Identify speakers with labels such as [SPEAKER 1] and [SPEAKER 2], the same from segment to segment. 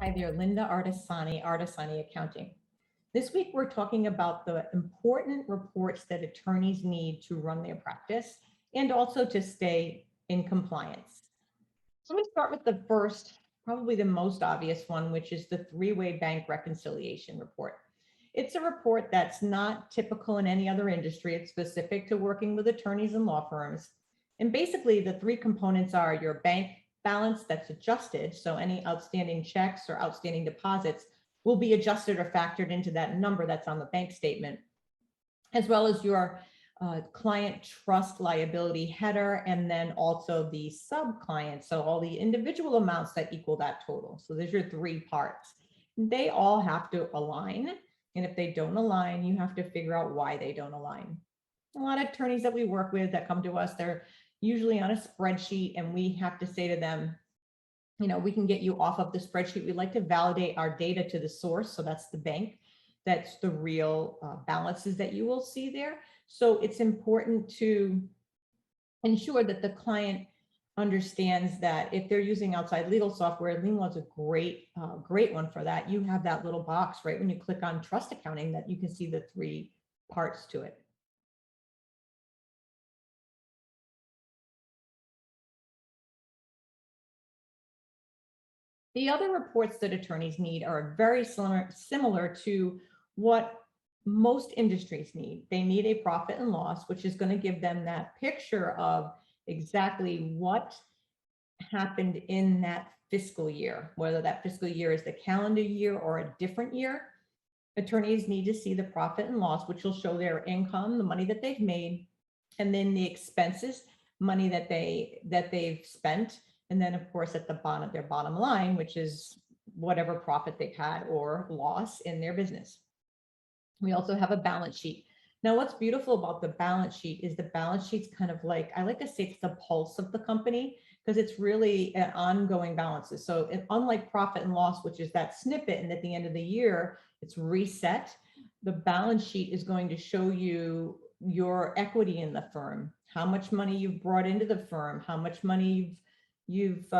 [SPEAKER 1] Hi there, Linda Artesani Accounting. This week, we're talking about the important reports that attorneys need to run their practice and also to stay in compliance. So let me start with the first, probably the most obvious one, which is the three-way bank reconciliation report. It's a report that's not typical in any other industry. It's specific to working with attorneys and law firms. And basically, the three components are your bank balance that's adjusted. So any outstanding checks or outstanding deposits will be adjusted or factored into that number that's on the bank statement, as well as your client trust liability header, and then also the sub-client. So all the individual amounts that equal that total. So there's your three parts. They all have to align. And if they don't align, you have to figure out why they don't align. A lot of attorneys that we work with that come to us, they're usually on a spreadsheet, and we have to say to them, you know, we can get you off of the spreadsheet. We like to validate our data to the source. So that's the bank. That's the real balances that you will see there. So it's important to ensure that the client understands that if they're using outside legal software, lien law is a great one for that. You have that little box right when you click on trust accounting that you can see the three parts to it. The other reports that attorneys need are very similar to what most industries need. They need a profit and loss, which is going to give them that picture of exactly what happened in that fiscal year, whether that fiscal year is the calendar year or a different year. Attorneys need to see the profit and loss, which will show their income, the money that they've made, and then the expenses, money that they've spent, and then of course at the bottom, their bottom line, which is whatever profit they've had or loss in their business. We also have a balance sheet. Now, what's beautiful about the balance sheet is the balance sheet's kind of like, I like to say it's the pulse of the company, because it's really an ongoing balances. So unlike profit and loss, which is that snippet, and at the end of the year, it's reset, the balance sheet is going to show you your equity in the firm, how much money you've brought into the firm, how much money you've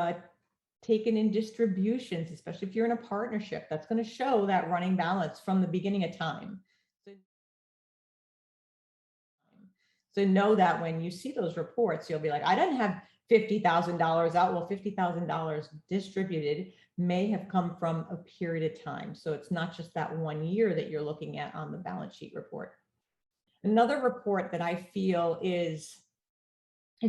[SPEAKER 1] taken in distributions, especially if you're in a partnership. That's going to show that running balance from the beginning of time. So know that when you see those reports, you'll be like, I didn't have $50,000 out. Well, $50,000 distributed may have come from a period of time. So it's not just that 1 year that you're looking at on the balance sheet report. Another report that I feel it's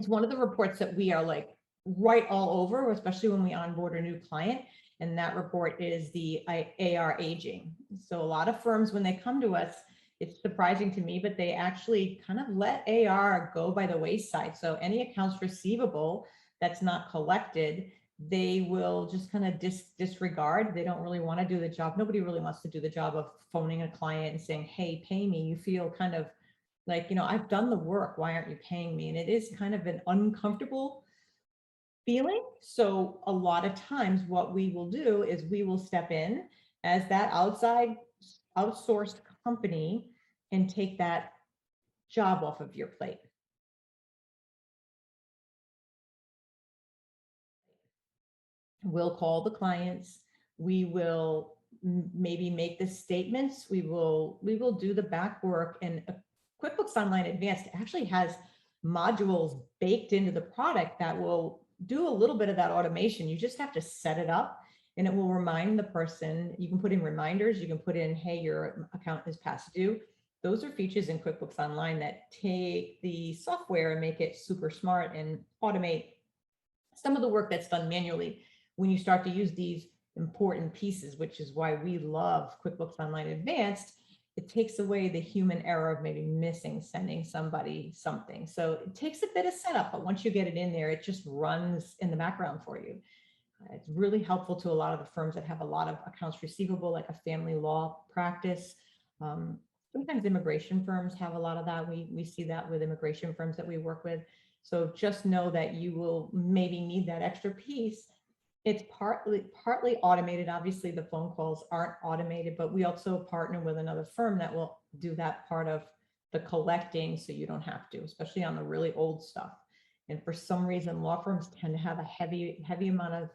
[SPEAKER 1] one of the reports that we are like right all over, especially when we onboard a new client. And that report is the AR aging. So a lot of firms, when they come to us, it's surprising to me, but they actually kind of let AR go by the wayside. So any accounts receivable that's not collected, they will just kind of disregard. They don't really want to do the job. Nobody really wants to do the job of phoning a client and saying, hey, pay me. You feel kind of like, you know, I've done the work. Why aren't you paying me? And it is kind of an uncomfortable feeling. So a lot of times what we will do is we will step in as that outsourced company and take that job off of your plate. We'll call the clients. We will maybe make the statements. We will do the back work. And QuickBooks Online Advanced actually has modules baked into the product that will do a little bit of that automation. You just have to set it up, and it will remind the person. You can put in reminders. You can put in, hey, your account is past due. Those are features in QuickBooks Online that take the software and make it super smart and automate some of the work that's done manually when you start to use these important pieces, which is why we love QuickBooks Online Advanced. It takes away the human error of maybe sending somebody something. So it takes a bit of setup, but once you get it in there, it just runs in the background for you. It's really helpful to a lot of the firms that have a lot of accounts receivable, like a family law practice. Sometimes immigration firms have a lot of that. We see that with immigration firms that we work with. So just know that you will maybe need that extra piece. It's partly automated. Obviously, the phone calls aren't automated, but we also partner with another firm that will do that part of the collecting, so you don't have to, especially on the really old stuff. And for some reason, law firms tend to have a heavy amount of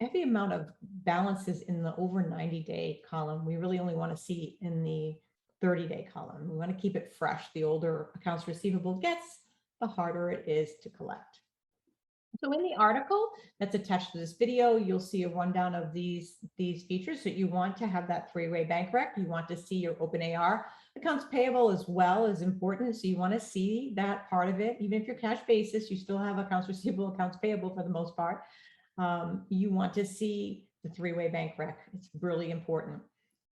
[SPEAKER 1] heavy amount of balances in the over 90-day column. We really only want to see in the 30-day column. We want to keep it fresh. The older accounts receivable gets, the harder it is to collect. So in the article that's attached to this video, you'll see a rundown of these features. So you want to have that three-way bank rec. You want to see your open AR. Accounts payable as well is important. So you want to see that part of it. Even if you're cash basis, you still have accounts receivable, accounts payable for the most part. You want to see the three-way bank rec. It's really important.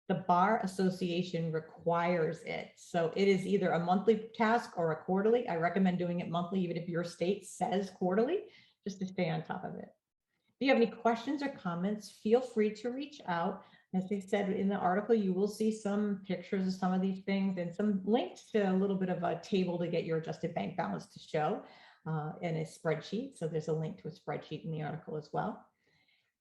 [SPEAKER 1] The Bar Association requires it. So it is either a monthly task or a quarterly. I recommend doing it monthly, even if your state says quarterly, just to stay on top of it. If you have any questions or comments, feel free to reach out. As I said in the article, you will see some pictures of some of these things and some links to a little bit of a table to get your adjusted bank balance to show in a spreadsheet. So there's a link to a spreadsheet in the article as well.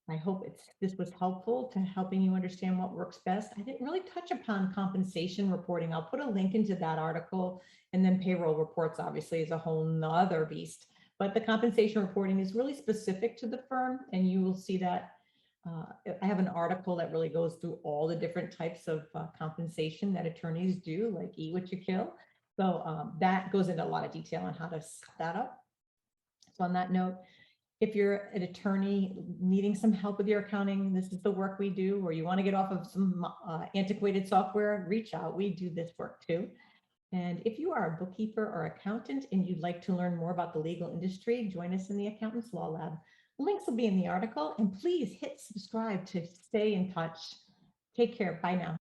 [SPEAKER 1] I hope this was helpful to helping you understand what works best. I didn't really touch upon compensation reporting. I'll put a link into that article, and then payroll reports obviously is a whole nother beast. But the compensation reporting is really specific to the firm, and you will see that. I have an article that really goes through all the different types of compensation that attorneys do, like eat what you kill. So that goes into a lot of detail on how to set that up. So on that note, if you're an attorney needing some help with your accounting, this is the work we do, or you want to get off of some antiquated software, reach out. We do this work too. And if you are a bookkeeper or accountant and you'd like to learn more about the legal industry, join us in the Accountants Law Lab. Links will be in the article, and please hit subscribe to stay in touch. Take care. Bye now.